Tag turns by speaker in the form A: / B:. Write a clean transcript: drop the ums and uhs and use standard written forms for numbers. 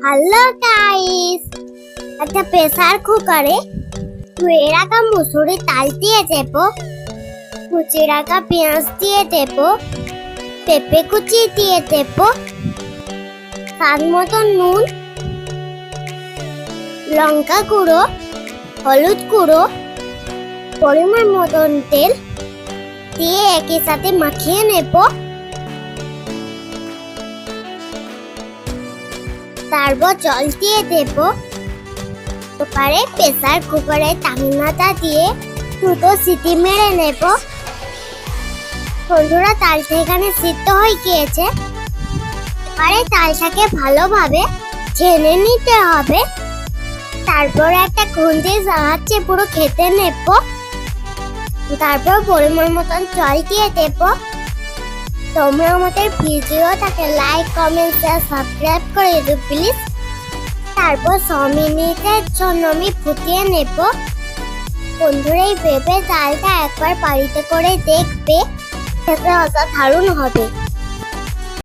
A: Hello guys, একটা pressure কুকারে ধুয়ে রাখা মুসুরির ডাল দিয়ে দেবো, কুচি রাখা পেঁয়াজ দিয়ে দেবো, পেঁপে কুচি দিয়ে দেবো, স্বাদ মতো নুন, লঙ্কা গুঁড়ো, হলুদ গুঁড়ো, পরিমাণ মতন তেল দিয়ে একই সাথে মাখিয়ে নেব। তারপর জল দিয়ে দেব। এবারে প্রেসার কুকারে ঢাকনাটা দিয়ে দুটো সিটি মেরে নেব। বন্ধুরা, ডালটা এখানে সিদ্ধ হয়ে গিয়েছে। এবারে ডালটাকে ভালোভাবে ছেনে নিতে হবে। তারপর একটা খুন্তির সাহায্যে পুরো খেতে নেব। তারপর পরিমাণ মতন জল দিয়ে দেব। তোমরা আমাদের ভিডিওটাকে লাইক, কমেন্ট, শেয়ার, সাবস্ক্রাইব করে দিও প্লিজ। তারপর 6 মিনিটের জন্য আমি ফুটিয়ে নেব। বন্ধুরা, এই পেঁপে ডালটা একবার বাড়িতে করে দেখবে, খেতে অসাধারণ হবে।